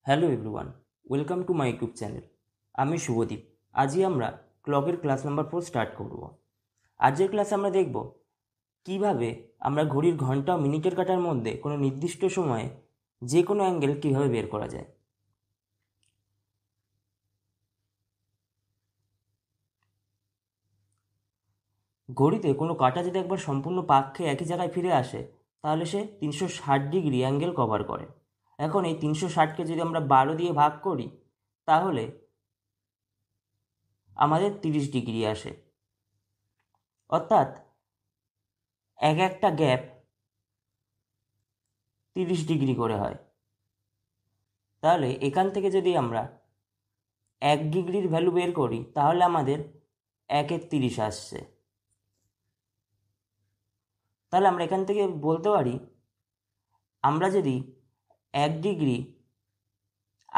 Hello everyone, welcome to my YouTube channel. আমি শুভদীপ। আজই আমরা ক্লকের ক্লাস নাম্বার 4 স্টার্ট করব। আজকের ক্লাসে আমরা দেখব কিভাবে আমরা ঘড়ির ঘন্টা ও মিনিটের কাঁটার মধ্যে কোনো নির্দিষ্ট সময়ে যে কোনো অ্যাঙ্গেল কীভাবে বের করা যায়। ঘড়িতে কোনো কাঁটা যদি একবার সম্পূর্ণ পাক খেয়ে একই জায়গায় ফিরে আসে তাহলে সে 360 ডিগ্রি অ্যাঙ্গেল কভার করে। এখন এই 360কে যদি আমরা 12 দিয়ে ভাগ করি তাহলে আমাদের 30 ডিগ্রি আসে, অর্থাৎ একটা গ্যাপ 30 ডিগ্রি করে হয়। তাহলে এখান থেকে যদি আমরা 1 ডিগ্রির ভ্যালু বের করি তাহলে আমাদের 1/30 আসছে। তাহলে আমরা এখান থেকে বলতে পারি আমরা যদি 1 ডিগ্রি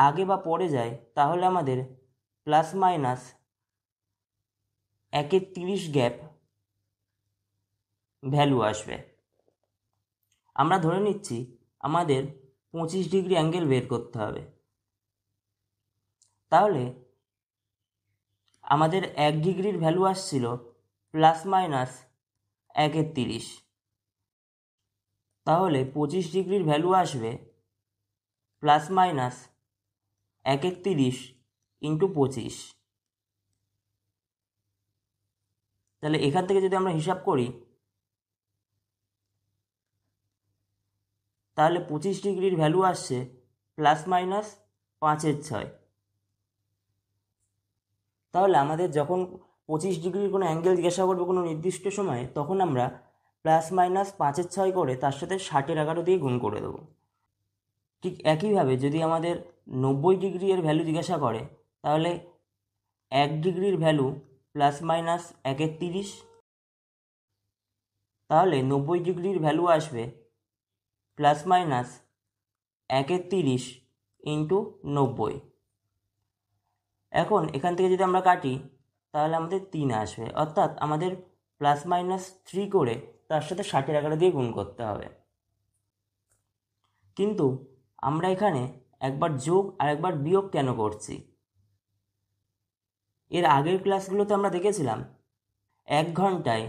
আগে বা পরে যাই তাহলে আমাদের প্লাস মাইনাস 1/30 গ্যাপ ভ্যালু আসবে। আমরা ধরে নিচ্ছি আমাদের 25 ডিগ্রি অ্যাঙ্গেল বের করতে হবে। তাহলে আমাদের 1 ডিগ্রির ভ্যালু আসছিল প্লাস মাইনাস 1/30, তাহলে 25 ডিগ্রির ভ্যালু আসবে প্লাস মাইনাস 1/30 ইন্টু 25। তাহলে এখান থেকে যদি আমরা হিসাব করি তাহলে 25 ডিগ্রির ভ্যালু আসছে প্লাস মাইনাস 5/6। তাহলে আমাদের যখন 25 ডিগ্রির কোনো অ্যাঙ্গেল জিজ্ঞাসা করবে কোনো নির্দিষ্ট সময়ে, তখন আমরা প্লাস মাইনাস 5/6 করে তার সাথে 60/11 দিয়ে গুণ করে দেবো। ঠিক একইভাবে যদি আমাদের 90 ডিগ্রি এর ভ্যালু জিজ্ঞাসা করে তাহলে 1 ডিগ্রির ভ্যালু প্লাস মাইনাস 1/30, তাহলে 90 ডিগ্রির ভ্যালু আসবে প্লাস মাইনাস 1/30 ইন্টু 90। এখন এখান থেকে যদি আমরা কাটি তাহলে আমাদের 3 আসবে, অর্থাৎ আমাদের প্লাস মাইনাস 3 করে তার সাথে 60/11 দিয়ে গুণ করতে হবে। কিন্তু আমরা এখানে একবার যোগ আর একবার বিয়োগ কেন করছি? এর আগের ক্লাসগুলোতে আমরা দেখেছিলাম 1 ঘন্টায়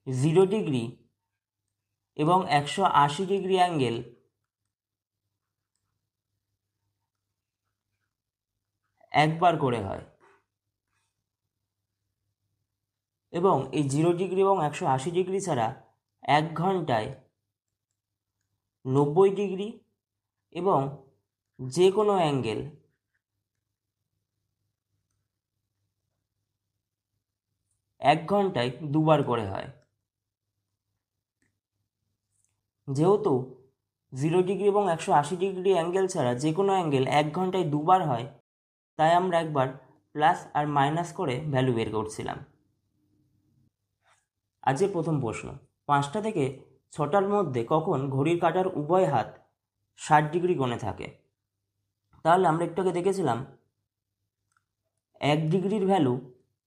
0 ডিগ্রি এবং 180 ডিগ্রি অ্যাঙ্গেল একবার করে হয়, এবং এই 0 ডিগ্রি এবং 180 ডিগ্রি ছাড়া 1 ঘন্টায় 90 ডিগ্রি এবং যে কোনো অ্যাঙ্গেল 1 ঘন্টায় দুবার করে হয়। যেহেতু 0 ডিগ্রি এবং 180 ডিগ্রি অ্যাঙ্গেল ছাড়া যে কোনো অ্যাঙ্গেল 1 ঘন্টায় দুবার হয়, তাই আমরা একবার প্লাস আর মাইনাস করে ভ্যালু বের করছিলাম। আজকের প্রথম প্রশ্ন, 5টা থেকে 6টার মধ্যে কখন ঘড়ির কাঁটার উভয় হাত 60 ডিগ্রি কোণে থাকে? তাহলে আমরা একটু আগে দেখেছিলাম 1 ডিগ্রির ভ্যালু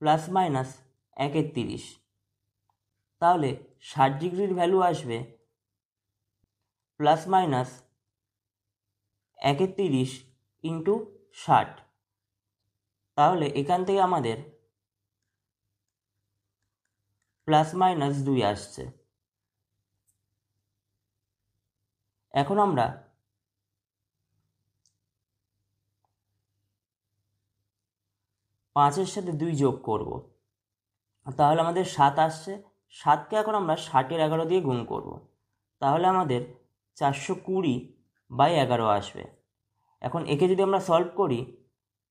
প্লাস মাইনাস 1/30, তাহলে 60 ডিগ্রির ভ্যালু আসবে প্লাস মাইনাস 1/30 ইন্টু 60। তাহলে এখান থেকে আমাদের প্লাস মাইনাস 2 আসছে। এখন আমরা 5-এর সাথে 2 যোগ করব, তাহলে আমাদের 7 আসছে। 7কে এখন আমরা 60/11 দিয়ে গুণ করব, তাহলে আমাদের 420/11 আসবে। এখন একে যদি আমরা সলভ করি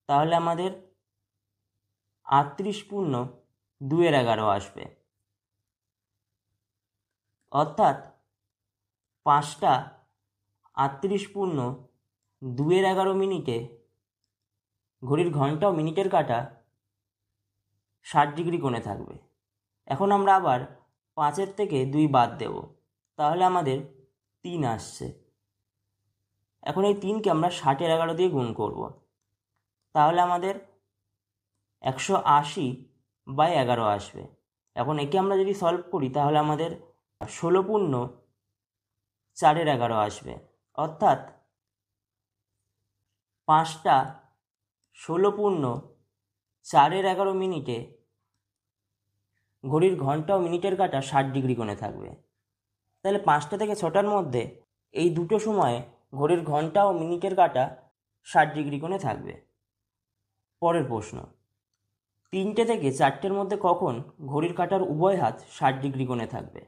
তাহলে আমাদের 38.2/11 আসবে, অর্থাৎ 5টা 38.2/11 মিনিটে ঘড়ির ঘন্টা ও মিনিটের কাঁটা 60 ডিগ্রি কোণে থাকবে। এখন আমরা আবার 5-এর থেকে 2 বাদ দেব, তাহলে আমাদের 3 আসছে। এখন এই 3কে আমরা 60/11 দিয়ে গুণ করব, তাহলে আমাদের 180/11 আসবে। এখন একে আমরা যদি সলভ করি তাহলে আমাদের 16.4/11 আসবে, অর্থাৎ 5টা 16:04 ঘড়ির ঘন্টা ও মিনিটের কাঁটা 60° কোণে থাকবে। তাহলে 5টা থেকে 6টার মধ্যে এই দুটো সময়ে ঘড়ির ঘন্টা ও মিনিটের কাঁটা 60° কোণে থাকবে। পরের প্রশ্ন, 3টে থেকে 4টের মধ্যে কখন ঘড়ির কাঁটার উভয় হাত 60° কোণে থাকবে?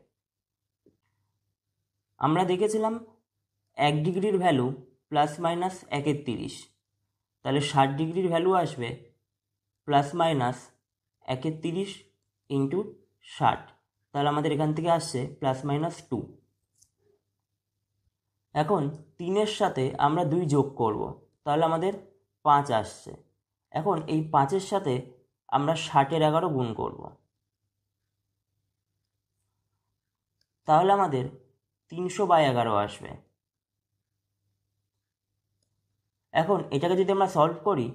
আমরা দেখেছিলাম 1 ডিগ্রির ভ্যালু ±1/30, তাহলে 60°র ভ্যালু আসবে ±1/30 × 60, তাহলে আমাদের এখান থেকে আসছে ±2। এখন 3-এর সাথে আমরা 2 যোগ করব, তাহলে আমাদের 5 আসছে। এখন এই 5-এর সাথে আমরা 60-এর 11 গুণ করব, তাহলে আমাদের 300/11 আসবে। এখন এটাকে যদি আমরা সলভ করি,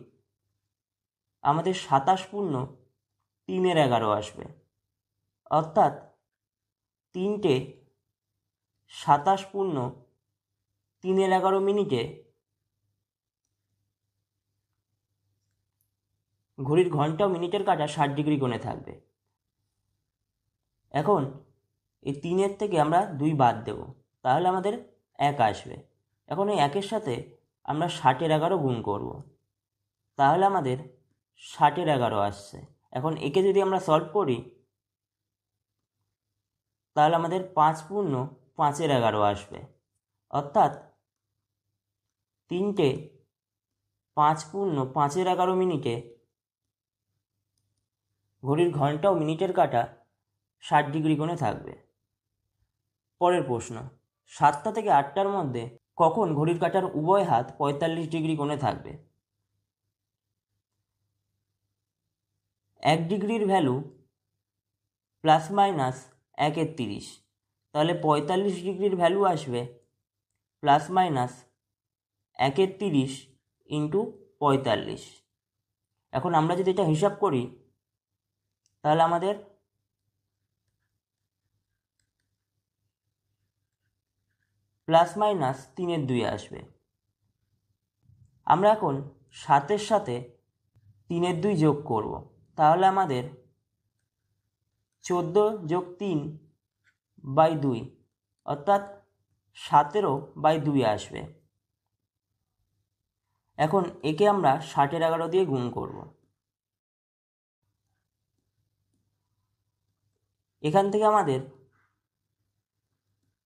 আমাদের 27×3=11 আসবে, অর্থাৎ 3টে 27×3=11 ঘড়ির ঘন্টা ও মিনিটের কাঁটা 60° কোণে থাকবে। এখন এই 3-এর থেকে আমরা 2 বাদ দেব, তাহলে আমাদের 1 আসবে। এখন এই 1-এর সাথে আমরা 60-11 গুণ করব, তাহলে আমাদের 60-11 আসছে। এখন একে যদি আমরা সলভ করি, তাহলে আমাদের 5×5=11 আসবে, অর্থাৎ 3টে 5×5=11 ঘড়ির ঘন্টা ও মিনিটের কাঁটা 60° কোণে থাকবে। পরের প্রশ্ন, 7টা থেকে 8টার মধ্যে কখন ঘড়ির কাঁটার উভয় হাত 45° কোণে থাকবে? 1 ডিগ্রির ভ্যালু ±1/30, তাহলে 45°র ভ্যালু আসবে ±1/30 × 45। এখন আমরা যদি এটা হিসাব করি, তাহলে আমাদের ±3/2 আসবে। আমরা এখন 7-এর সাথে 3/2 যোগ করব, তাহলে আমাদের 14+3/2 অর্থাৎ 17/2 আসবে। এখন একে আমরা 60-11 দিয়ে গুণ করব, এখান থেকে আমাদের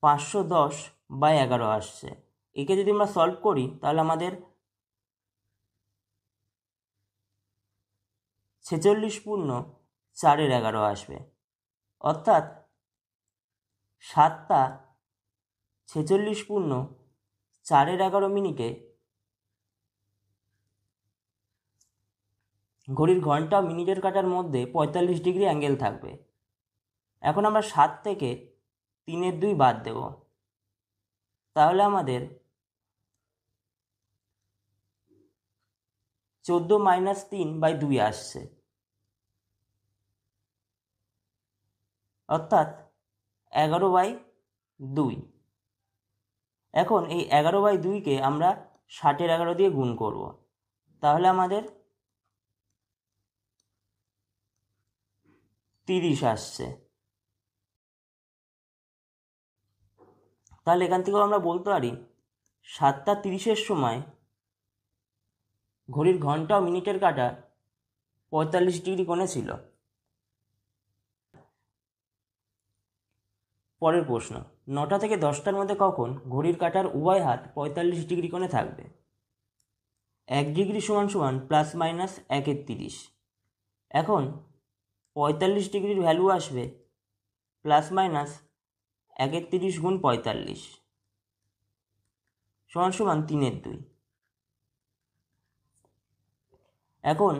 510/11 আসছে। একে যদি আমরা সলভ করি, তাহলে আমাদের 46×4=11 আসবে, অর্থাৎ 7টা 46×4=11 ঘড়ির ঘন্টা মিনিটের কাঁটার মধ্যে 45° অ্যাঙ্গেল থাকবে। এখন আমরা 7 থেকে 3/2 বাদ দেব, তাহলে আমাদের 14-3/2 আসছে, অর্থাৎ 11/2। এখন এই 11/2কে আমরা 60-11 দিয়ে গুণ করব, তাহলে আমাদের 30 আসছে। তাহলে এখান থেকেও আমরা বলতে পারি 7টা 30-এর সময় ঘড়ির ঘন্টা ও মিনিটের কাঁটা 45° কোণে ছিল। পরের প্রশ্ন, 9টা থেকে 10টার মধ্যে কখন ঘড়ির কাঁটার উভয় হাত 45° কোণে থাকবে? 1 ডিগ্রি = ±1/30। এখন 45°র ভ্যালু আসবে ±1/30 × 45 = 3/2। এখন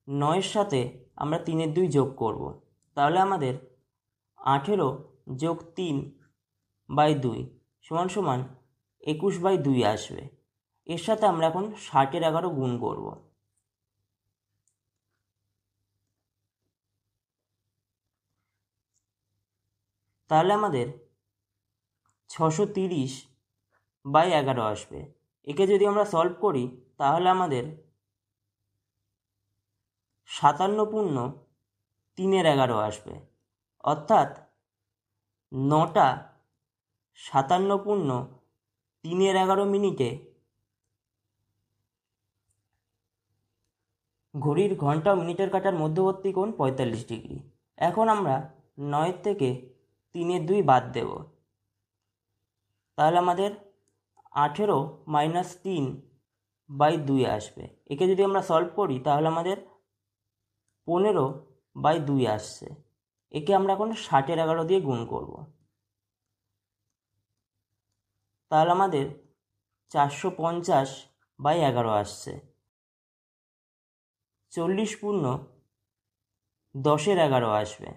9-এর সাথে আমরা 3/2 যোগ করব, তাহলে আমাদের 18+3/2 = 21/2 আসবে। এর সাথে আমরা এখন 60-11 গুণ করব, তাহলে আমাদের 630/11 আসবে। একে যদি আমরা সলভ করি তাহলে আমাদের 57 × 3 = 11 আসবে, অর্থাৎ 9টা 57 × 3 = 11 ঘড়ির ঘন্টা ও মিনিটের কাঁটার মধ্যবর্তী কোণ 45 ডিগ্রি। এখন আমরা 9 থেকে 3 2 বাদ দেব, তাহলে আমাদের 18 - 3/2 আসবে। একে যদি আমরা সলভ করি তাহলে আমাদের 15/2 আসছে। একে আমরা এখন 60 দিয়ে গুণ করব, তাহলে আমাদের 450/11 আসছে। 40 পূর্ণ 10-11 আসবে,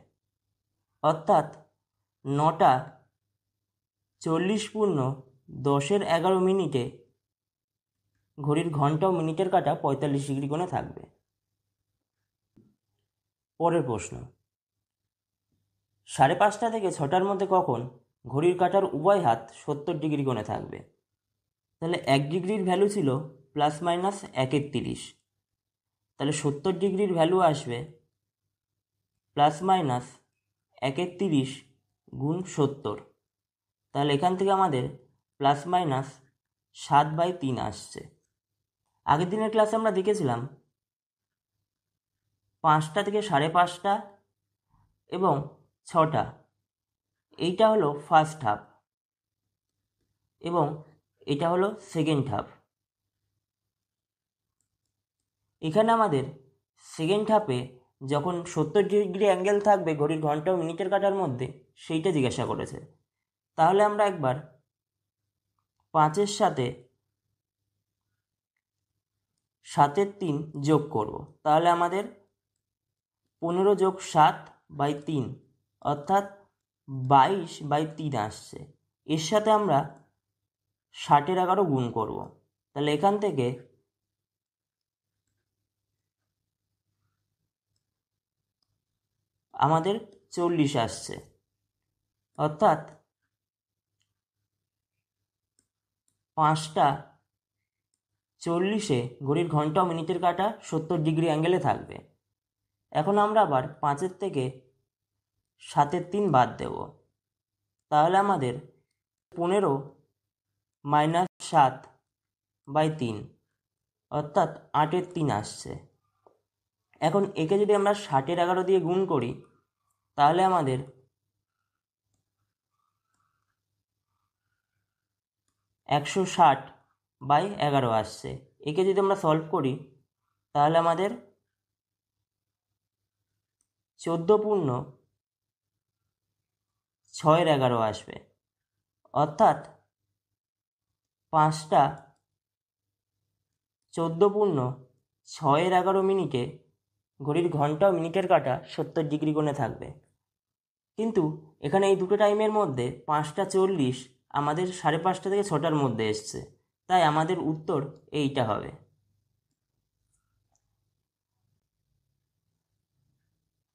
অর্থাৎ 9টা 40 পূর্ণ 10-11 ঘড়ির ঘন্টা ও মিনিটের কাঁটা 45 ডিগ্রি কোণে থাকবে। পরের প্রশ্ন, 5:30 থেকে 6টার মধ্যে কখন ঘড়ির কাঁটার উভয় হাত 70 ডিগ্রি কোণে থাকবে? তাহলে 1 ডিগ্রির ভ্যালু ছিল ±1/30, তাহলে 70 ডিগ্রির ভ্যালু আসবে ±1/30 গুণ 70, তাহলে এখান থেকে আমাদের ±7/3 আসছে। আগের দিনের ক্লাসে আমরা দেখেছিলাম 5টা থেকে 5:30 এবং 6টা, এইটা হলো ফার্স্ট হাফ এবং এটা হলো সেকেন্ড হাফ। এখানে আমাদের সেকেন্ড হাফে যখন 70 ডিগ্রি অ্যাঙ্গেল থাকবে ঘড়ির ঘন্টা ও মিনিটের কাঁটার মধ্যে, সেইটা জিজ্ঞাসা করেছে। তাহলে আমরা একবার 5-এর সাথে 7-এর 3 যোগ করব, তাহলে আমাদের 15 + 7/3 অর্থাৎ 22/3 আসছে। এর সাথে আমরা 60-11 গুণ করব, তাহলে এখান থেকে আমাদের 40 আসছে, অর্থাৎ 5টা 40-এ ঘড়ির ঘন্টা ও মিনিটের কাঁটা 70 ডিগ্রি অ্যাঙ্গেলে থাকবে। এখন আমরা আবার 5-এর থেকে 7-এর 3 বাদ দেব, তাহলে আমাদের 15 - 7/3 অর্থাৎ 8-এর 3 আসছে। এখন একে যদি আমরা 60-11 দিয়ে গুণ করি তাহলে আমাদের 160/11 আসছে। একে যদি আমরা সলভ করি তাহলে আমাদের 14 পূর্ণ 6-11 আসবে, অর্থাৎ 5টা 14 পূর্ণ 6-11 ঘড়ির ঘন্টা ও মিনিটের কাঁটা 70 ডিগ্রি কোণে থাকবে। কিন্তু এখানে এই দুটো টাইমের মধ্যে 5টা 40 আমাদের 5:30 থেকে 6টার মধ্যে এসছে, তাই আমাদের উত্তর এইটা হবে।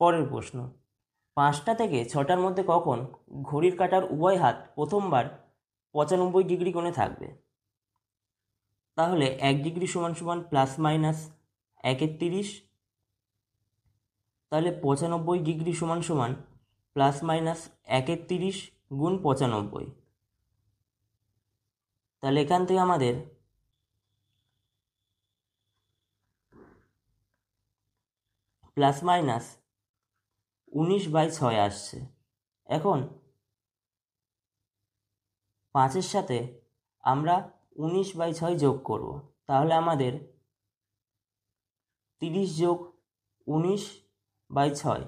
পরের প্রশ্ন, 5টা থেকে 6টার মধ্যে কখন ঘড়ির কাঁটার উভয় হাত প্রথমবার 95 ডিগ্রি কোণে থাকবে? তাহলে 1 ডিগ্রি = ±1/30, তাহলে 95 ডিগ্রি = ±1/30 গুণ 95, তাহলে এখান থেকে আমাদের ±19/6 আসছে। এখন 5-এর সাথে আমরা 19/6 যোগ করব, তাহলে আমাদের 30 + 19/6,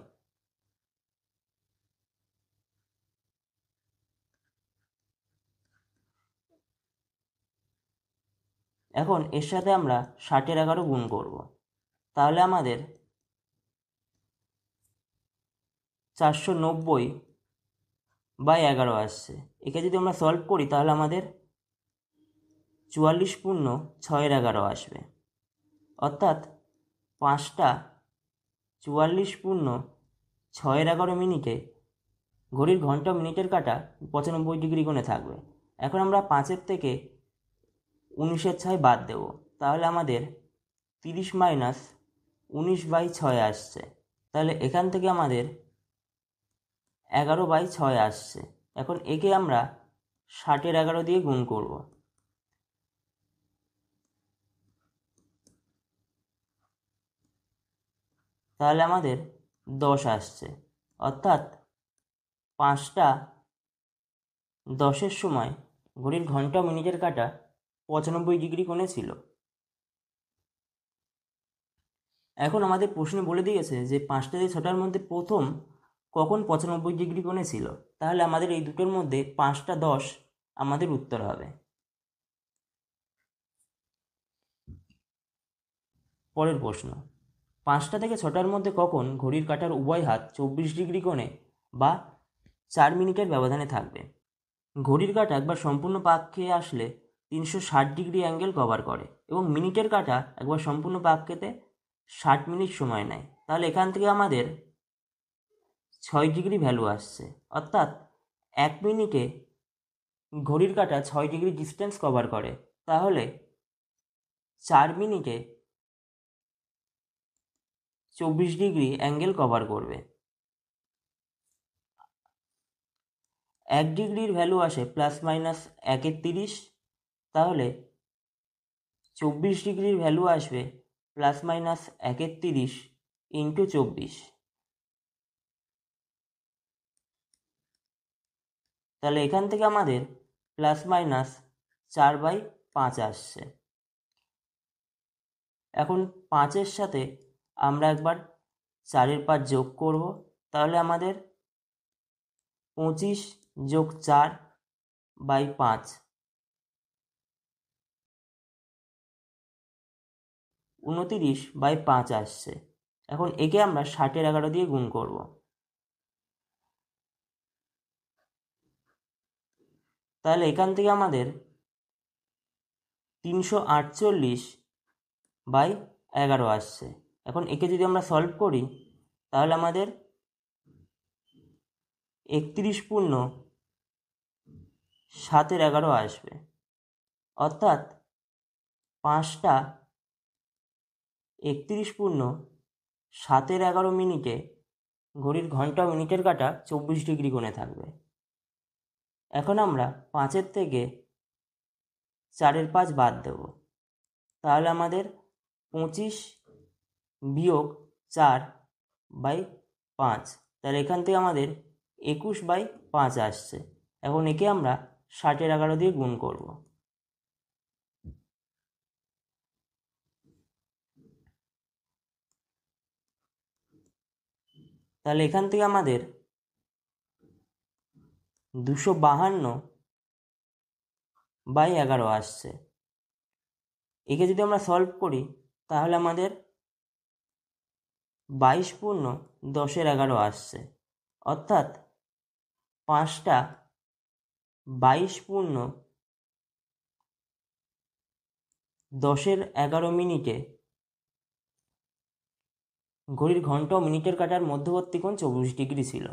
এখন এর সাথে আমরা 60-11 গুণ করব, তাহলে আমাদের 490/11 আসছে। একে যদি আমরা সলভ করি তাহলে আমাদের 44 পূর্ণ 6-11 আসবে, অর্থাৎ 5টা 44 পূর্ণ 6-11 ঘড়ির ঘন্টা মিনিটের কাঁটা 95 ডিগ্রি কোণে থাকবে। এখন আমরা 5-এর থেকে 19/6 বাদ দেব, তাহলে আমাদের 30 মাইনাস 19/6 আসছে। তাহলে এখান থেকে আমাদের 11/6 আসছে। এখন একে আমরা 60-এর 11 দিয়ে গুণ করব। তাহলে আমাদের 10 আসছে, অর্থাৎ 5টা 10-এর সময় ঘড়ির ঘন্টা মিনিটের কাঁটা 95 ডিগ্রি কোণে ছিল। এখন আমাদের প্রশ্নে বলে দিয়েছে যে 5টা থেকে 6টার মধ্যে প্রথম কখন 95 ডিগ্রি কোণে ছিল। তাহলে আমাদের এই দুটোর মধ্যে 5টা 10 আমাদের উত্তর হবে। পরের প্রশ্ন, 5টা থেকে 6টার মধ্যে কখন ঘড়ির কাঁটার উভয় হাত 24 ডিগ্রি কোণে বা 4 মিনিটের ব্যবধানে থাকবে? ঘড়ির কাঁটা একবার সম্পূর্ণ পাকে আসলে 360 ডিগ্রি অ্যাঙ্গেল কভার করে এবং মিনিটের কাঁটা একবার সম্পূর্ণ পাকেতে 60 মিনিট সময় নেয়। তাহলে এখান থেকে আমাদের 6 ডিগ্রি ভ্যালু আসছে, অর্থাৎ 1 মিনিটে ঘড়ির কাঁটা 6 ডিগ্রি ডিস্টেন্স কভার করে। তাহলে 4 মিনিটে 24 ডিগ্রি অ্যাঙ্গেল কভার করবে। 1 ডিগ্রির ভ্যালু আসে +-1/30, তাহলে 24 ডিগ্রির ভ্যালু আসবে +-1/30 × 24। তাহলে এখান থেকে আমাদের +-4/5 আসছে। এখন 5-এর সাথে আমরা একবার 4-এর 5 যোগ করব, তাহলে আমাদের 25 + 4/5 29/5 আসছে। এখন একে আমরা 60-এর 11 দিয়ে গুণ করব। তাহলে এখান থেকে আমাদের 348/11 আসছে। এখন একে যদি আমরা সলভ করি তাহলে আমাদের 31/7 আসবে, অর্থাৎ 5টা 31/7 মিনিটে ঘড়ির ঘন্টা মিনিটের কাঁটা 24 ডিগ্রি কোণে থাকবে। এখন আমরা 5-এর থেকে 4-এর 5 বাদ দেব, তাহলে আমাদের 25 - 4/5, তাহলে এখান থেকে আমাদের 21/5 আসছে। এখন একে আমরা 60-এর 11 দিয়ে গুণ করব। তাহলে এখান থেকে আমাদের 252/11 আসছে। একে যদি আমরা সলভ করি তাহলে আমাদের 22×10^11 আসছে, অর্থাৎ 5টা 22×10^11 মিনিটে ঘড়ির ঘন্টা ও মিনিটের কাঁটার মধ্যবর্তী কোণ 24 ডিগ্রি ছিল।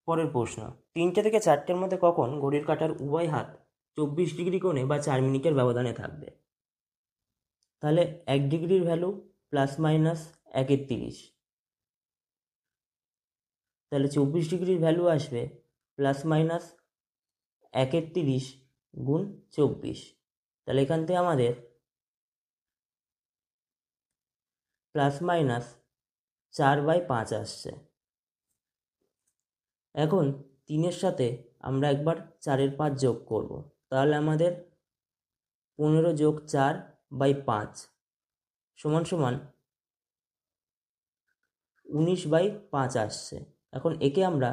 পরের প্রশ্ন, 3টে থেকে 4টের মধ্যে কখন ঘড়ির কাঁটার উভয় হাত 24 ডিগ্রি কোণে বা 4 মিনিটের ব্যবধানে থাকবে? তাহলে 1 ডিগ্রির ভ্যালু +-1/30, তাহলে 24 ডিগ্রির ভ্যালু আসবে +-1/30 × 24। তাহলে এখান থেকে আমাদের +-4/5 আসছে। এখন 3-এর সাথে আমরা একবার 4-এর 5 যোগ করব, তাহলে আমাদের 15 + 4/5 = 19/5 আসছে। এখন একে আমরা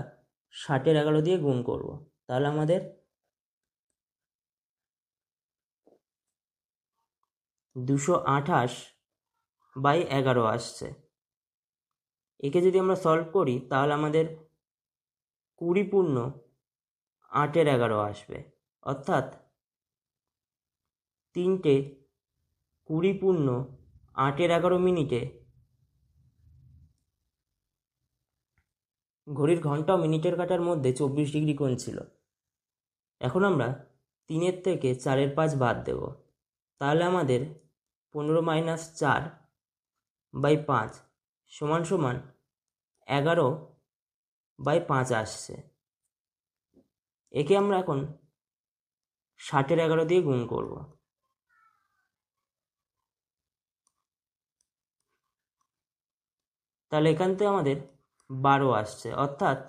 60-এর 11 দিয়ে গুণ করব, তাহলে আমাদের 228/11 আসছে। একে যদি আমরা সলভ করি তাহলে আমাদের 20×8^11 আসবে, অর্থাৎ 3টে 20×8^11 মিনিটে ঘড়ির ঘন্টা ও মিনিটের কাঁটার মধ্যে 24 ডিগ্রি কোণ ছিল। এখন আমরা 3-এর থেকে 4-এর 5 বাদ দেব, তাহলে আমাদের 15 - 4/5 সমান সমান 11/5 আসছে। একে আমরা এখন 60-এর 11 দিয়ে গুণ করব। তাহলে এখান থেকে আমাদের 12 আসছে, অর্থাৎ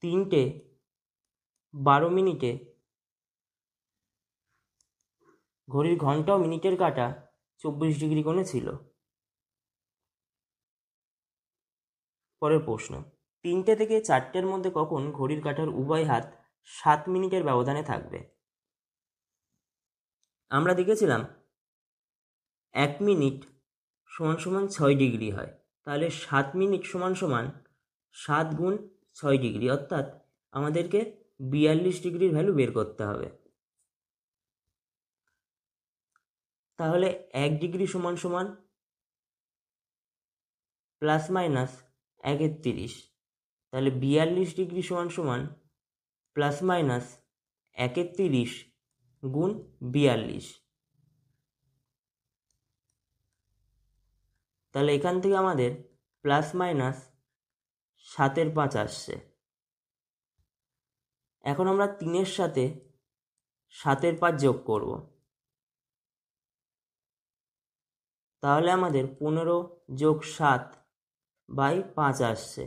3:12 ঘড়ির ঘন্টা ও মিনিটের কাঁটা 24 ডিগ্রি কোণে ছিল। পরের প্রশ্ন, 3টে থেকে 4টের মধ্যে কখন ঘড়ির কাঁটার উভয় হাত 7 মিনিটের ব্যবধানে থাকবে? আমরা দেখেছিলাম 1 মিনিট সমান সমান 6 ডিগ্রি হয়, তাহলে 7 মিনিট সমান সমান 7 গুণ 6 ডিগ্রি, অর্থাৎ আমাদেরকে 42 ডিগ্রির ভ্যালু বের করতে হবে। তাহলে 1 ডিগ্রি সমান সমান ±1/30, তাহলে 42 ডিগ্রি সমান সমান ±1/30 গুণ 42। তাহলে এখান থেকে আমাদের ±7/5 আসছে। এখন আমরা 3-এর সাথে 7/5 যোগ করব, তাহলে আমাদের 15 + 7/5 আসছে,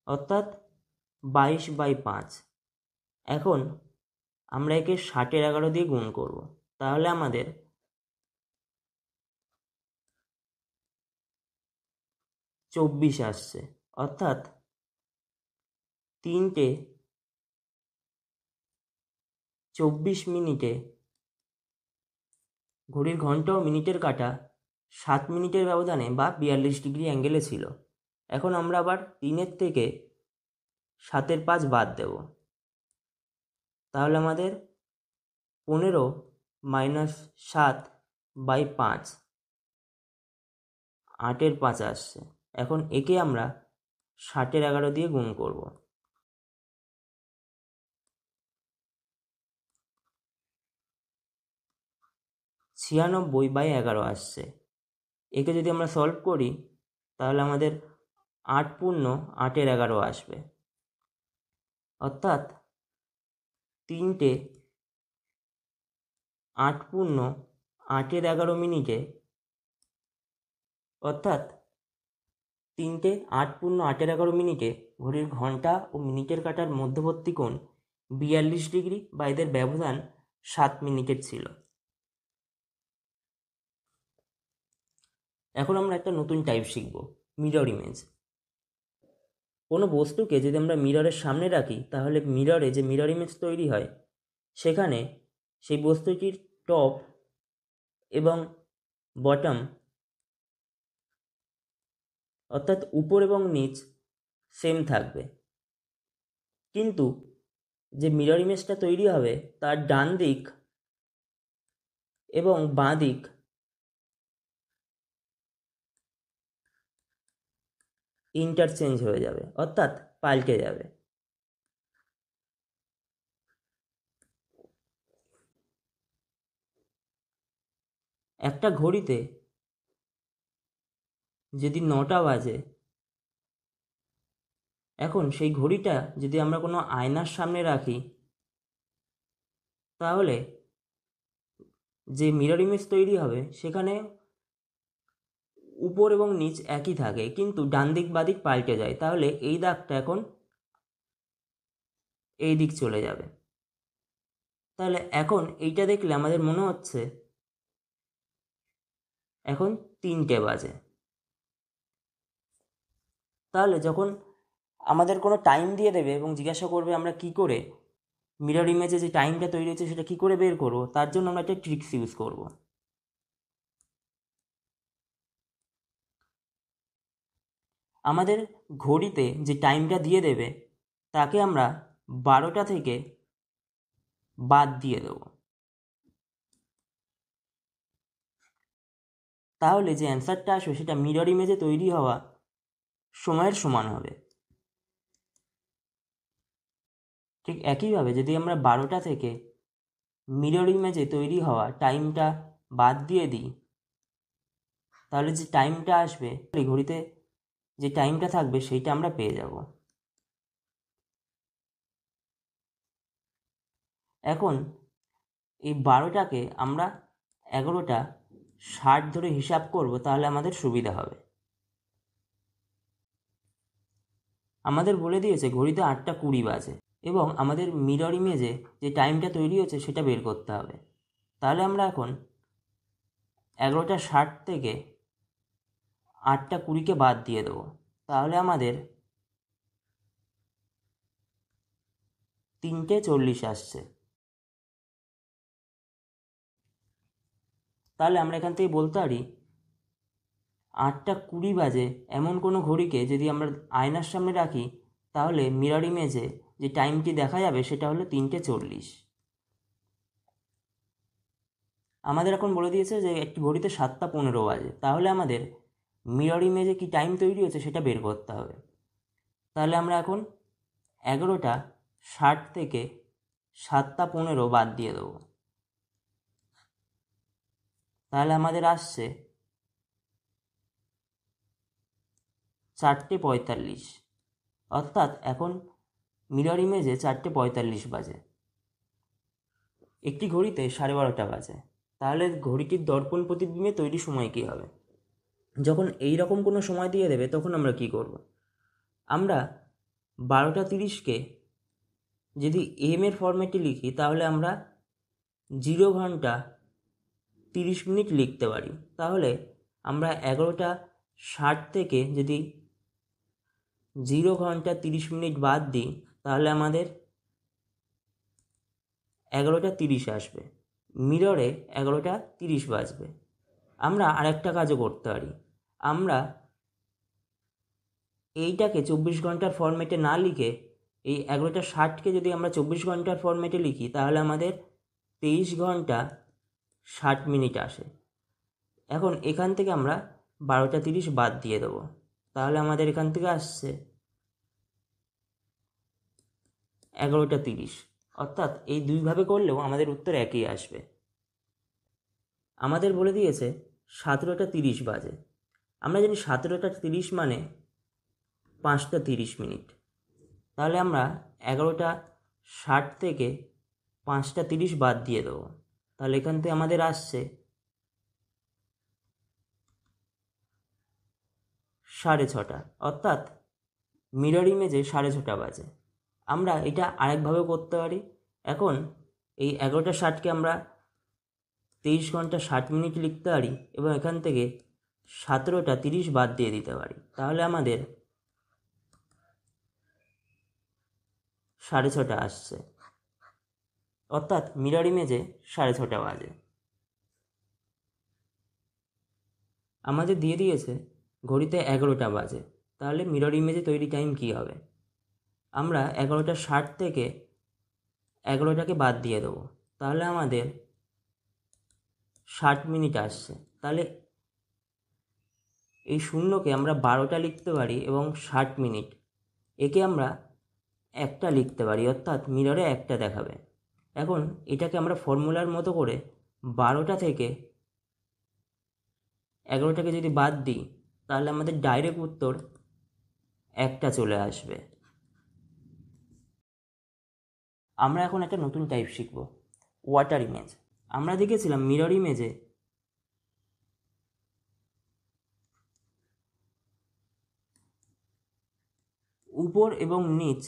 অর্থাৎ 22/5। এখন আমরা একে 60-এর 11 দিয়ে গুণ করব, তাহলে আমাদের 24 আসছে, অর্থাৎ 3:24 ঘড়ির ঘন্টা ও মিনিটের কাঁটা 7 মিনিটের ব্যবধানে বা 42 ডিগ্রি অ্যাঙ্গেলে ছিল। এখন আমরা আবার 3-এর থেকে 7/5 বাদ দেব, তাহলে আমাদের 15 - 7/5 8/5 আসছে। এখন একে আমরা 60-এর 11 দিয়ে গুণ করব, (96/11) আসছে। একে যদি আমরা সলভ করি তাহলে আমাদের 8 পূর্ণ 8/11 আসবে, অর্থাৎ 3:08 পূর্ণ 8/11 অর্থাৎ 3:08 পূর্ণ 8/11 ঘড়ির ঘন্টা ও মিনিটের কাঁটার মধ্যবর্তী কোণ 42 ডিগ্রি বা এদের ব্যবধান 7 মিনিটের ছিল। এখন আমরা একটা নতুন টাইপ শিখব, মিরর ইমেজ। কোনো বস্তুকে যদি আমরা মিররের সামনে রাখি তাহলে মিররে যে মিরর ইমেজ তৈরি হয় সেখানে সেই বস্তুটির টপ এবং বটম অর্থাৎ উপর এবং নিচ সেম থাকবে, কিন্তু যে মিরর ইমেজটা তৈরি হবে তার ডান দিক এবং বাঁ দিক ইন্টারচেঞ্জ হয়ে যাবে, অর্থাৎ পাল্টে যাবে। একটা ঘড়িতে যদি 9টা বাজে, এখন সেই ঘড়িটা যদি আমরা কোনো আয়নার সামনে রাখি তাহলে যে মিরর ইমেজ তৈরি হবে সেখানে উপর এবং নিচ একই থাকে, কিন্তু ডান দিক বাঁ দিক পাল্টে যায়। তাহলে এই দাগটা এখন এই দিক চলে যাবে। তাহলে এখন এইটা দেখলে আমাদের মনে হচ্ছে এখন 3টে বাজে। তাহলে যখন আমাদের কোনো টাইম দিয়ে দেবে এবং জিজ্ঞাসা করবে আমরা কি করে মিরর ইমেজে যে টাইমটা তৈরি হচ্ছে সেটা কি করে বের করব, তার জন্য আমরা একটা ট্রিক্স ইউজ করব। আমাদের ঘড়িতে যে টাইমটা দিয়ে দেবে তাকে আমরা 12টা থেকে বাদ দিয়ে দেব, তাহলে যে অ্যান্সারটা আসবে সেটা মিরর ইমেজে তৈরি হওয়া সময়ের সমান হবে। ঠিক একইভাবে যদি আমরা 12টা থেকে মিরর ইমেজে তৈরি হওয়া টাইমটা বাদ দিয়ে দিই, তাহলে যে টাইমটা আসবে এই ঘড়িতে যে টাইমটা থাকবে সেইটা আমরা পেয়ে যাব। এখন এই 12টাকে আমরা 11:60 ধরে হিসাব করব, তাহলে আমাদের সুবিধা হবে। আমাদের বলে দিয়েছে ঘড়িতে 8:20 বাজে এবং আমাদের মিরর ইমেজে যে টাইমটা তৈরি হচ্ছে সেটা বের করতে হবে। তাহলে আমরা এখন 11:60 থেকে 8:20কে বাদ দিয়ে দেবো। তাহলে আমাদের 3:40 আসছে। তাহলে আমরা এখান থেকে বলতে পারি 8:20 বাজে এমন কোনো ঘড়িকে যদি আমরা আয়নার সামনে রাখি, তাহলে মিরর ইমেজে যে টাইমটি দেখা যাবে সেটা হলো 3:40। আমাদের এখন বলে দিয়েছে যে একটি ঘড়িতে 7:15 বাজে, তাহলে আমাদের মিরর ইমেজে কি টাইম তৈরি হচ্ছে সেটা বের করতে হবে। তাহলে আমরা এখন 11:60 থেকে 7:15 বাদ দিয়ে দেবো। তাহলে আমাদের আসছে 4:45, অর্থাৎ এখন মিরর ইমেজে 4:45 বাজে। একটি ঘড়িতে 12:30 বাজে, তাহলে ঘড়িটির দর্পণ প্রতিবিম্বে তৈরি সময় কী হবে? যখন এই রকম কোনো সময় দিয়ে দেবে তখন আমরা কি করব? আমরা 12:30কে যদি এম এর ফরম্যাটে লিখি, তাহলে আমরা 0 ঘন্টা 30 মিনিট লিখতে পারি। তাহলে আমরা 11:60 থেকে যদি 0 ঘন্টা 30 মিনিট বাদ দিই, তাহলে আমাদের 11:30 আসবে। মিররে 11:30 বাজবে। আমরা আরেকটা কাজও করতে পারি। আমরা এইটাকে 24 ঘন্টার ফরম্যাটে না লিখে এই 11:60কে যদি আমরা 24 ঘন্টার ফরম্যাটে লিখি, তাহলে আমাদের 23 ঘন্টা 60 মিনিট আসে। এখন এখান থেকে আমরা 12:30 বাদ দিয়ে দেবো। তাহলে আমাদের এখান থেকে আসছে 11:30, অর্থাৎ এই দুইভাবে করলেও আমাদের উত্তর একই আসবে। আমাদের বলে দিয়েছে 17:30 বাজে। আমরা জানি 17:30 মানে 5:30 মিনিট। তাহলে আমরা 11:60 থেকে 5:30 বাদ দিয়ে দেবো। তাহলে এখান থেকে আমাদের আসছে 6:30, অর্থাৎ মিরর ইমেজে 6:30 বাজে। আমরা এটা আরেকভাবেও করতে পারি। এখন এই 11:60কে আমরা 23 ঘন্টা 60 মিনিট লিখতে পারি এবং এখান থেকে 17:30 বাদ দিয়ে দিতে পারি। তাহলে আমাদের 6:30 আসছে, অর্থাৎ মিরর ইমেজে 6:30 বাজে। আমাদের দিয়ে দিয়েছে ঘড়িতে 11টা বাজে, তাহলে মিরর ইমেজে তৈরি টাইম কী হবে? আমরা 11:60 থেকে 11টাকে বাদ দিয়ে দেবো। তাহলে আমাদের 60 মিনিট আসছে। তাহলে এই শূন্যকে আমরা 12টা লিখতে পারি এবং 60 মিনিট একে আমরা 1টা লিখতে পারি, অর্থাৎ মিররে 1টা দেখাবে। এখন এটাকে আমরা ফর্মুলার মতো করে 12টা থেকে 11টাকে যদি বাদ দিই, তাহলে আমাদের ডাইরেক্ট উত্তর 1টা চলে আসবে। আমরা এখন একটা নতুন টাইপ শিখব, ওয়াটার ইমেজ। আমরা দেখেছিলাম মিরর ইমেজে উপর এবং নিচ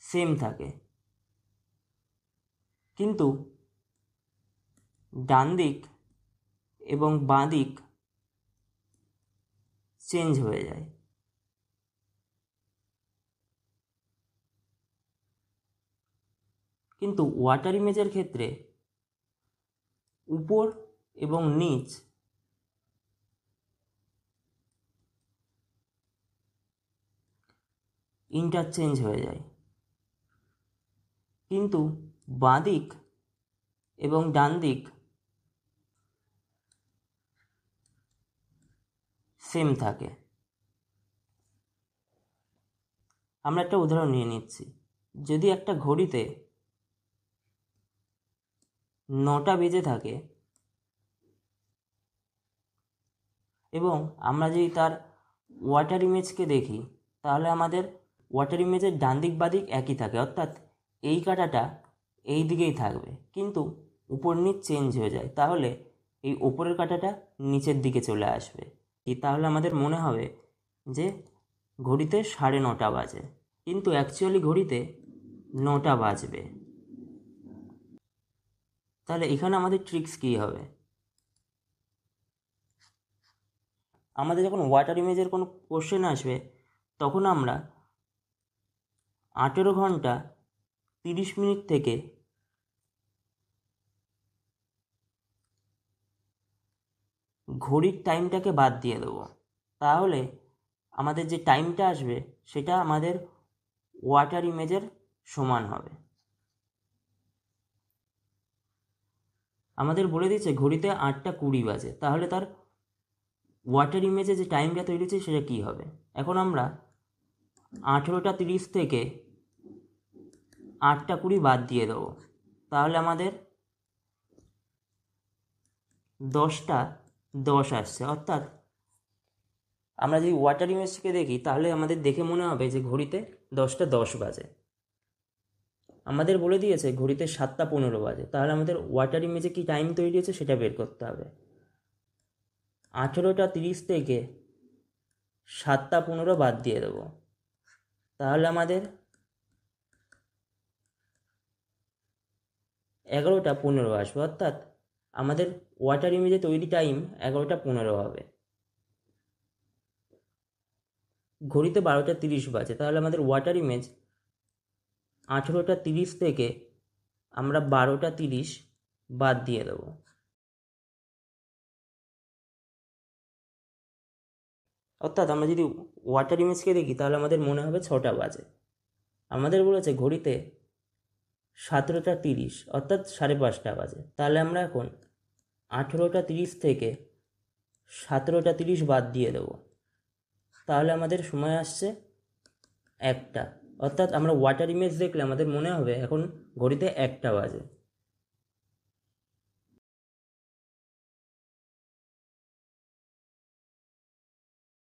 সেম থাকে, কিন্তু ডান দিক এবং বাঁ দিক চেঞ্জ হয়ে যায়। কিন্তু ওয়াটার ইমেজের ক্ষেত্রে উপর এবং নিচ ইন্টারচেঞ্জ হয়ে যায়, কিন্তু বাঁ দিক এবং ডান দিক সেম থাকে। আমরা একটা উদাহরণ নিয়ে নিচ্ছি। যদি একটা ঘড়িতে 9টা বেজে থাকে এবং আমরা যদি তার ওয়াটার ইমেজকে দেখি, তাহলে আমাদের ওয়াটার ইমেজের ডান দিক বাদিক একই থাকে, অর্থাৎ এই কাঁটাটা এই দিকেই থাকবে, কিন্তু উপর নিচ চেঞ্জ হয়ে যায়। তাহলে এই ওপরের কাঁটাটা নিচের দিকে চলে আসবে। তাহলে আমাদের মনে হবে যে ঘড়িতে 9:30 বাজে, কিন্তু অ্যাকচুয়ালি ঘড়িতে 9টা বাজবে। তাহলে এখানে আমাদের ট্রিক্স কী হবে? আমাদের যখন ওয়াটার ইমেজের কোনো কোশ্চেন আসবে, তখন আমরা 18 ঘন্টা 30 মিনিট থেকে ঘড়ির টাইমটাকে বাদ দিয়ে দেবো। তাহলে আমাদের যে টাইমটা আসবে সেটা আমাদের ওয়াটার ইমেজের সমান হবে। আমাদের বলে দিচ্ছে ঘড়িতে 8:20 বাজে, তাহলে তার ওয়াটার ইমেজে যে টাইমটা তৈরি হচ্ছে সেটা কী হবে? এখন আমরা 18:30 থেকে 8:20 বাদ দিয়ে দেবো। তাহলে আমাদের 10:10 আসছে, অর্থাৎ আমরা যদি ওয়াটার ইমেজকে দেখি তাহলে আমাদের দেখে মনে হবে যে ঘড়িতে 10:10 বাজে। আমাদের বলে দিয়েছে ঘড়িতে 7:15 বাজে, তাহলে আমাদের ওয়াটার ইমেজে কি টাইম তৈরি হয়েছে সেটা বের করতে হবে। 18:30 থেকে 7:15 বাদ দিয়ে দেবো, তাহলে আমাদের 11:15 আসবে, অর্থাৎ আমাদের ওয়াটার ইমেজে তৈরি টাইম 11:15 হবে। ঘড়িতে 12:30 বাজে, তাহলে আমাদের ওয়াটার ইমেজ 18:30 থেকে আমরা 12:30 বাদ দিয়ে দেবো। অর্থাৎ আমরা যদি ওয়াটার ইমেজকে দেখি তাহলে আমাদের মনে হবে 6টা বাজে। আমাদের বলেছে ঘড়িতে 17:30 অর্থাৎ 5:30 বাজে, তাহলে আমরা এখন 18:30 থেকে 17:30 বাদ দিয়ে দেবো, তাহলে আমাদের সময় আসছে 1টা। অর্থাৎ আমরা ওয়াটার ইমেজ দেখলে আমাদের মনে হবে এখন ঘড়িতে 1টা বাজে।